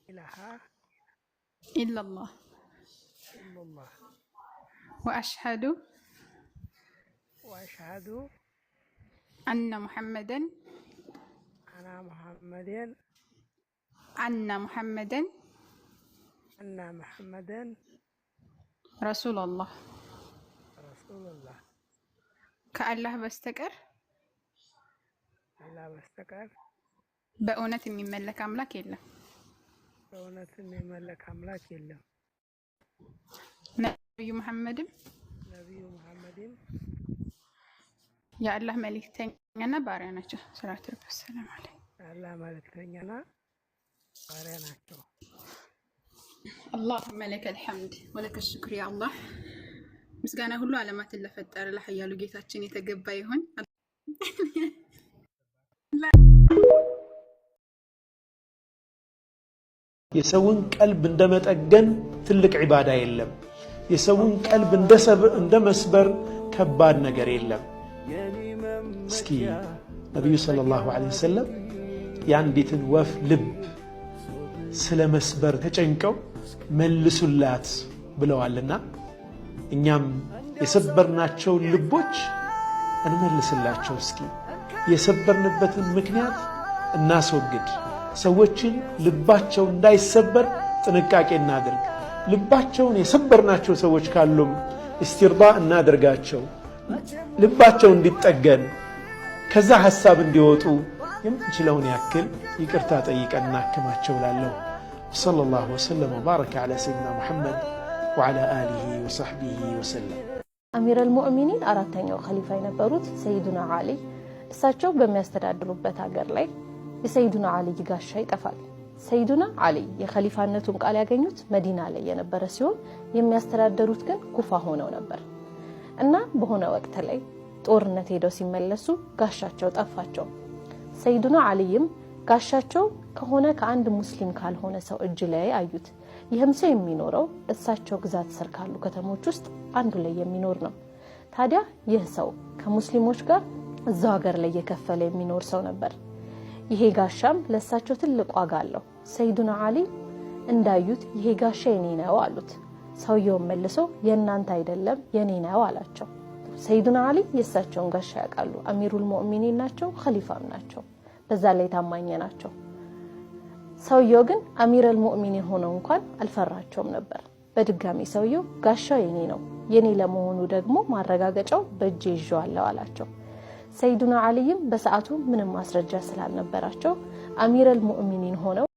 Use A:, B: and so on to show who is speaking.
A: إله
B: إلا الله
A: إلا الله
B: وأشهد أن محمدا رسول الله كالله بستكر بأونة من ملك أملاك إلا نبي محمد يا الله ملك تنينا بارينا صلاة رب السلام عليه اللهم لك الحمد ولك الشكر يا الله مسكانا كله على ما تلفتر لحيالو جيتاتشين يتقبى يهون
C: የሰውን ቀልብ እንደመጠገን ትልቅ ዒባዳ የለም። የሰውን ቀልብ እንደመስበር ከባድ ነገር የለም። እስኪ ነብዩ ሰለላሁ ዐለይሂ ወሰለም የአንዲትን ወፍ ልብ ስለመስበር ተጨንቀው መልሱላት ብለዋልና እኛም የሰበርናቸውን ልቦች እንመልስላቸው። እስኪ የሰበርንበትን ምክንያት እናስወግድ። ሰዎችን ልባቸው እንዳይሰበር ጥንቃቄ እናድርግ። ልባቸውን የሰበርናቸው ሰዎች ካሉም እስቲርዳ እናደርጋቸው። ልባቸው እንዲጠገን ከዛ ሐሳብ እንዲወጡ የምንችለውን ያክል ይቅርታ ጠይቀን እናክማቸው እላለሁ። ሰለላሁ ወሰለም ወባረከ ዐላ ሰይድና ሙሐመድ ወዐላ አሊሂ ወሰሕቢሂ ወሰለም።
D: አሚረል ሙእሚኒን አራተኛው ኸሊፋ የነበሩት ሰይዱና ዓሊ እሳቸው በሚያስተዳድሩበት ሀገር ላይ የሰይዱና ዓሊ ጋሻ ይጠፋል። ሰይዱና ዓሊ የኸሊፋነቱን ቃል ያገኙት መዲና ላይ የነበረ ሲሆን የሚያስተዳድሩት ግን ኩፋ ሆነው ነበር እና በሆነ ወቅት ላይ ጦርነት ሄደው ሲመለሱ ጋሻቸው ጠፋቸው። ሰይዱና ዓሊም ጋሻቸው ከሆነ ከአንድ ሙስሊም ካልሆነ ሰው እጅ ላይ አዩት። ይህም ሰው የሚኖረው እሳቸው ግዛት ስር ካሉ ከተሞች ውስጥ አንዱ ላይ የሚኖር ነው። ታዲያ ይህ ሰው ከሙስሊሞች ጋር እዛው ሀገር ላይ የከፈለ የሚኖር ሰው ነበር። ይሄ ጋሻም ለሳቸው ትልቅ ዋጋ አለው። ሰይዱና ዓሊ እንዳዩት ይሄ ጋሻ የኔ ነው አሉት። ሰውየው መልሶ የናንተ አይደለም የኔ ነው አላቸው። ሰይዱና ዓሊ የሳቸውን ጋሻ ያውቃሉ። አሚሩል ሙእሚኒን ናቸው፣ ኸሊፋም ናቸው፣ በዛ ላይ ታማኝ ናቸው። ሰውየው ግን አሚሩል ሙእሚኒን ሆነው እንኳን አልፈራቸውም ነበር። በድጋሚ ሰውየው ጋሻው የኔ ነው፣ የኔ ለመሆኑ ደግሞ ማረጋገጫው በእጄ ይዤዋለሁ አላቸው። ሰይዱና ዓሊም በሰዓቱ ምንም ማስረጃ ስላልነበራቸው አሚሩል ሙእሚኒን ሆነው